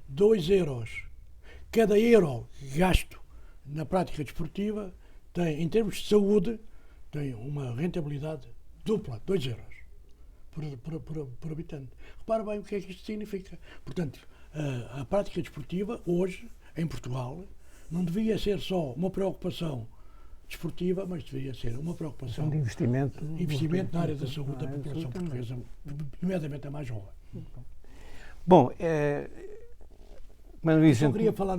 2 euros, cada euro gasto na prática desportiva tem, em termos de saúde, tem uma rentabilidade dupla, 2 euros por habitante. Repara bem o que é que isto significa. Portanto, a prática desportiva, hoje, em Portugal, não devia ser só uma preocupação desportiva, mas deveria ser uma preocupação de investimento na área da saúde da população portuguesa, nomeadamente a mais jovem. Bom, mas só queria falar...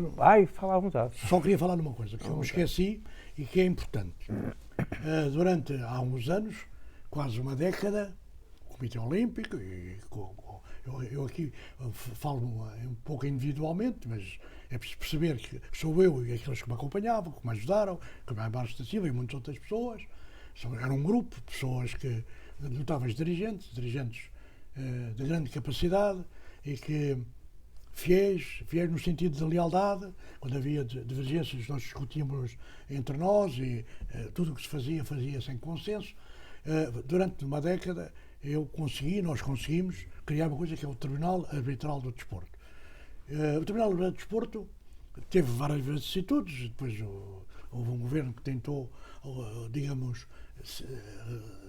fala à vontade. Só queria falar numa coisa que eu me esqueci e que é importante. Durante há uns anos, quase uma década, o Comitê Olímpico, e eu aqui falo um pouco individualmente, mas é preciso perceber que sou eu e aqueles que me acompanhavam, que me ajudaram, que me Mário da Silva e muitas outras pessoas. Era um grupo de pessoas que, notáveis dirigentes de grande capacidade e que fiéis no sentido de lealdade. Quando havia divergências, nós discutíamos entre nós e tudo o que se fazia-se em consenso. Durante uma década, nós conseguimos criar uma coisa que é o Tribunal Arbitral do Desporto. O Tribunal Arbitral do Desporto teve várias vicissitudes, depois houve um governo que tentou, digamos,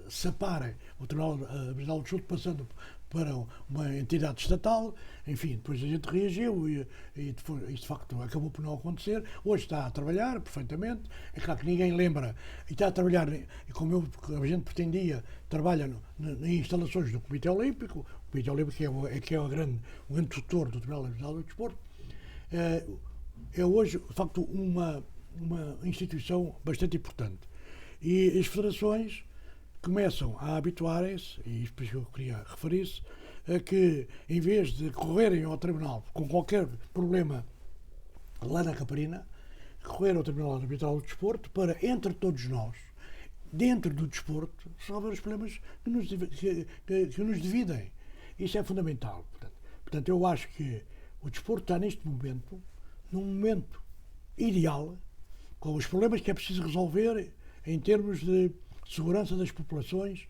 separar o Tribunal Arbitral do Desporto, passando para uma entidade estatal. Enfim, depois a gente reagiu e depois, isto de facto acabou por não acontecer. Hoje está a trabalhar perfeitamente. É claro que ninguém lembra, e está a trabalhar, como a gente pretendia, trabalha em instalações do Comitê Olímpico. O Comitê Olímpico que é o grande tutor do Tribunal Arbitral do Desporto. É hoje, de facto, uma instituição bastante importante. E as federações começam a habituarem-se, e isto que eu queria referir-se, a que, em vez de correrem ao Tribunal com qualquer problema lá na Caparina, correr ao Tribunal Arbitral do Desporto para, entre todos nós, dentro do desporto, resolver os problemas que nos dividem. Isso é fundamental. Portanto, eu acho que o desporto está neste momento, num momento ideal, com os problemas que é preciso resolver em termos de segurança das populações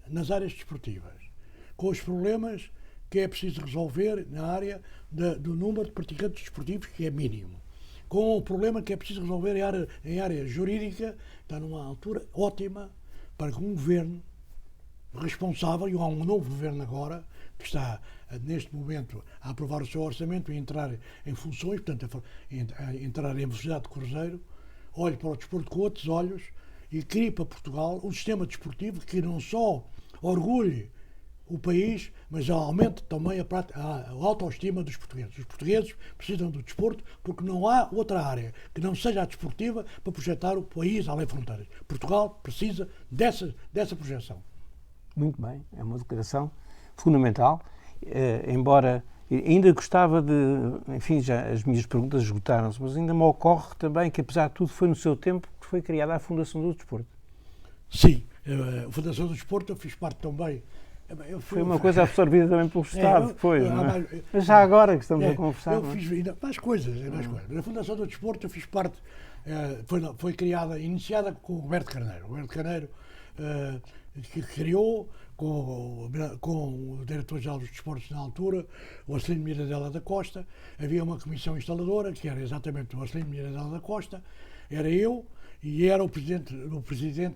nas áreas desportivas, com os problemas que é preciso resolver na área do número de praticantes desportivos, que é mínimo, com o problema que é preciso resolver em área jurídica. Está numa altura ótima para que um governo responsável, e há um novo governo agora, que está neste momento a aprovar o seu orçamento e entrar em funções, portanto a entrar em velocidade de cruzeiro, olhe para o desporto com outros olhos e crie para Portugal um sistema desportivo que não só orgulhe o país, mas aumente também a autoestima dos portugueses. Os portugueses precisam do desporto porque não há outra área que não seja a desportiva para projetar o país além fronteiras. Portugal precisa dessa projeção. Muito bem, é uma declaração fundamental, embora ainda gostava de, enfim, já as minhas perguntas esgotaram-se, mas ainda me ocorre também que, apesar de tudo, foi no seu tempo que foi criada a Fundação do Desporto. Sim, a Fundação do Desporto eu fiz parte também. Foi uma coisa absorvida também pelo Estado, depois, não é? Mas já agora que estamos a conversar. Eu fiz ainda mais coisas. Na Fundação do Desporto eu fiz parte, foi criada, iniciada com o Roberto Carneiro. O Roberto Carneiro que criou com o diretor-geral dos desportos na altura, o Arcelino Miradela da Costa. Havia uma comissão instaladora, que era exatamente o Arcelino Miradela da Costa, era eu e era o presidente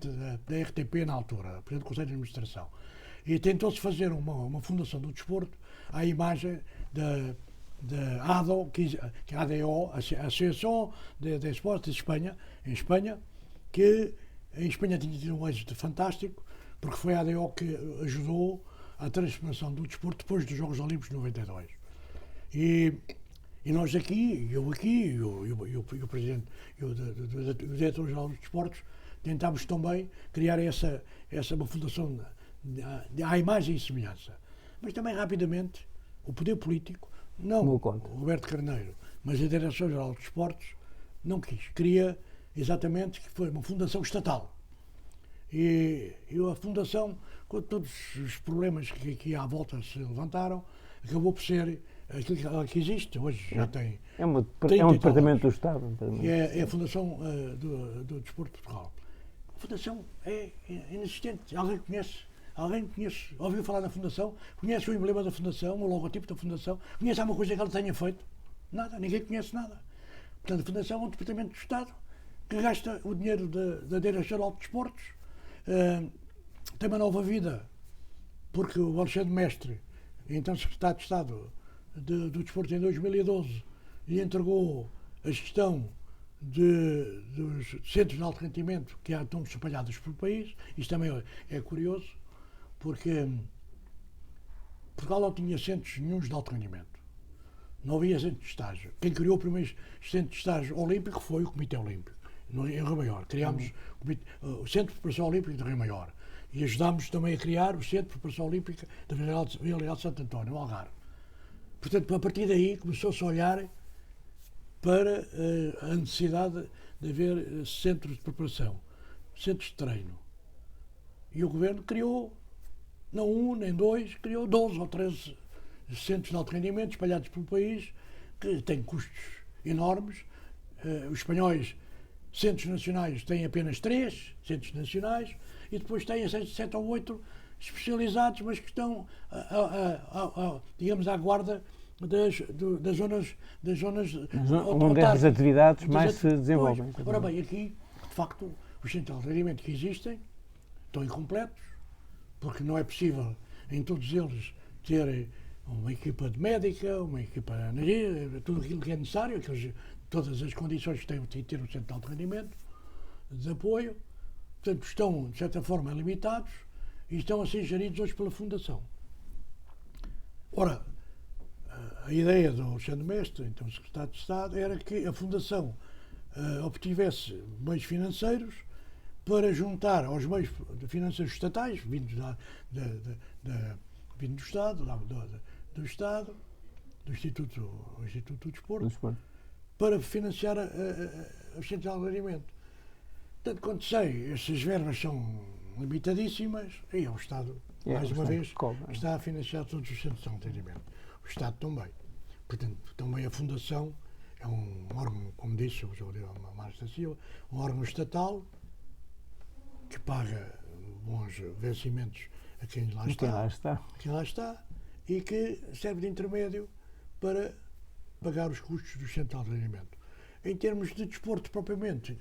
da RTP na altura, o presidente do Conselho de Administração. E tentou-se fazer uma fundação do desporto à imagem da ADO, que é a ADO, a Associação de Esportes de Espanha, em Espanha, que em Espanha tinha tido um êxito fantástico, porque foi a ADO que ajudou à transformação do desporto depois dos Jogos Olímpicos de 92. E nós aqui, eu aqui, e o presidente, e o diretor-geral dos desportos, tentámos também criar uma fundação à imagem e semelhança. Mas também, rapidamente, o poder político, não o Roberto Carneiro, mas a Direção-Geral dos Desportos, não quis. Queria exatamente que foi uma fundação estatal. E a fundação, com todos os problemas que aqui à volta se levantaram, acabou por ser aquilo que existe. Hoje já tem. É um departamento do Estado. É a Fundação do Desporto de Portugal. A fundação é inexistente. Alguém conhece? Ouviu falar da Fundação? Conhece o emblema da Fundação, o logotipo da Fundação? Conhece alguma coisa que ela tenha feito? Nada, ninguém conhece nada. Portanto, a Fundação é um departamento do Estado que gasta o dinheiro da Direção-Geral de Desportos, tem uma nova vida, porque o Alexandre Mestre, então secretário de Estado do Desporto em 2012, lhe entregou a gestão dos centros de alto rendimento que estão espalhados pelo país. Isto também é curioso, porque Portugal não tinha centros nenhuns de alto rendimento. Não havia centro de estágio. Quem criou o primeiro centro de estágio olímpico foi o Comitê Olímpico, em Rio Maior. Criámos o Centro de Preparação Olímpica de Rio Maior e ajudámos também a criar o Centro de Preparação Olímpica da Vila Real de Santo António, no Algarve. Portanto, a partir daí começou-se a olhar para a necessidade de haver centros de preparação, centros de treino. E o Governo criou, não um, nem dois, criou 12 ou 13 centros de alto rendimento espalhados pelo país, que têm custos enormes. Os espanhóis, centros nacionais, têm apenas 3 centros nacionais e depois têm 7 ou 8 especializados, mas que estão, digamos, à guarda das zonas onde essas atividades mais se desenvolvem. Ora bem, aqui, de facto, os centros de rendimento que existem estão incompletos, porque não é possível em todos eles ter uma equipa de médica, uma equipa de energia, tudo aquilo que é necessário, todas as condições que tem de ter um centro de alto rendimento, de apoio. Portanto, estão, de certa forma, limitados e estão a ser geridos hoje pela Fundação. Ora, a ideia do Alexandre Mestre, então secretário de Estado, era que a Fundação obtivesse meios financeiros para juntar aos meios financeiros estatais, vindos do Estado, do Instituto do Desporto, para financiar os centros de alto rendimento. Portanto, quando sei, essas verbas são limitadíssimas e o Estado, mais uma vez, está a financiar todos os centros de alto rendimento. O Estado também. Portanto, também a Fundação é um órgão, como disse o Mário da Silva, um órgão estatal que paga bons vencimentos a quem lá está e que serve de intermédio para pagar os custos do centro de alto rendimento. Em termos de desporto propriamente,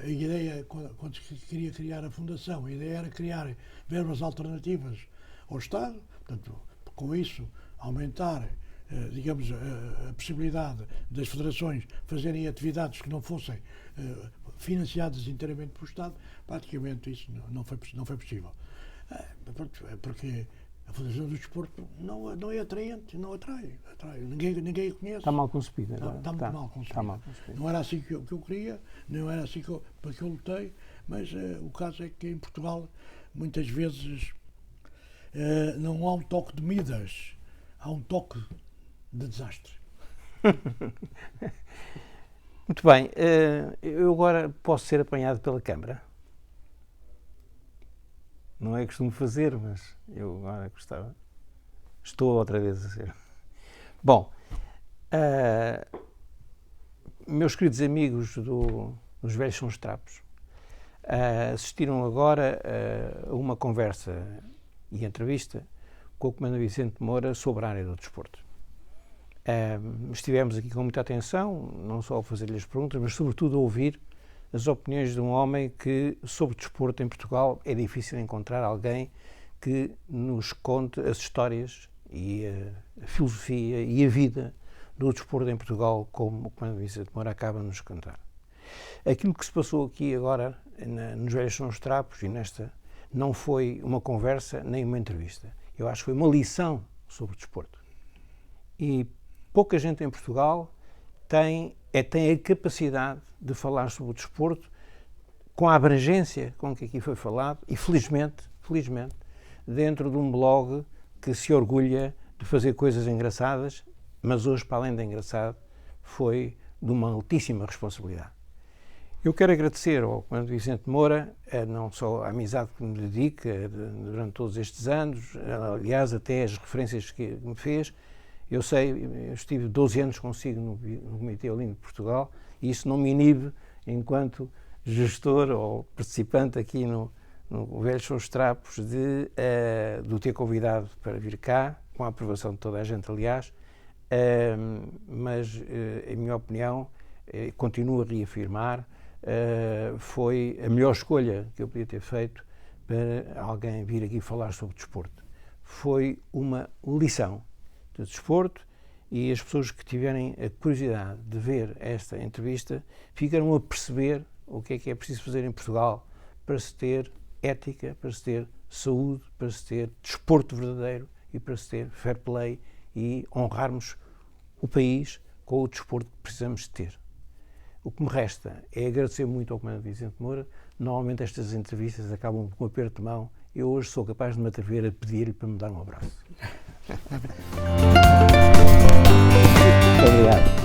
a ideia, quando se queria criar a Fundação, a ideia era criar verbas alternativas ao Estado, portanto, com isso aumentar, digamos, a possibilidade das federações fazerem atividades que não fossem financiadas inteiramente pelo Estado, praticamente isso não foi possível. Porque a Federação do Desporto não é atraente, não atrai. Ninguém a conhece. Está mal concebida. Está muito mal concebida. Não era assim que eu queria, não era assim para que eu lutei, mas o caso é que em Portugal muitas vezes não há um toque de Midas, há um toque de desastre. Muito bem, eu agora posso ser apanhado pela Câmara. Não é costume fazer, mas eu agora gostava. Estou outra vez a ser. Bom, meus queridos amigos dos Velhos São os Trapos assistiram agora a uma conversa e entrevista com o Comandante Vicente Moura sobre a área do desporto. Estivemos aqui com muita atenção, não só a fazer-lhe as perguntas, mas sobretudo a ouvir as opiniões de um homem que, sobre desporto em Portugal, é difícil encontrar alguém que nos conte as histórias e a filosofia e a vida do desporto em Portugal, como o Comandante Vicente Moura acaba de nos contar. Aquilo que se passou aqui agora, nos Velhos São os Trapos, e nesta, não foi uma conversa nem uma entrevista. Eu acho que foi uma lição sobre o desporto. E pouca gente em Portugal tem a capacidade de falar sobre o desporto com a abrangência com que aqui foi falado e, felizmente, dentro de um blog que se orgulha de fazer coisas engraçadas, mas hoje, para além de engraçado, foi de uma altíssima responsabilidade. Eu quero agradecer ao Comandante Vicente Moura, não só a amizade que me dedica durante todos estes anos, aliás, até as referências que me fez. Eu estive 12 anos consigo no Comitê Olímpico de Portugal e isso não me inibe enquanto gestor ou participante aqui no Velhos São os Trapos de o ter convidado para vir cá, com a aprovação de toda a gente, aliás, mas, em minha opinião, continuo a reafirmar, foi a melhor escolha que eu podia ter feito para alguém vir aqui falar sobre desporto. Foi uma lição de desporto e as pessoas que tiverem a curiosidade de ver esta entrevista ficaram a perceber o que é preciso fazer em Portugal para se ter ética, para se ter saúde, para se ter desporto verdadeiro e para se ter fair play e honrarmos o país com o desporto que precisamos de ter. O que me resta é agradecer muito ao Comandante Vicente Moura. Normalmente estas entrevistas acabam com um aperto de mão. Eu hoje sou capaz de me atrever a pedir-lhe para me dar um abraço. Muito obrigado.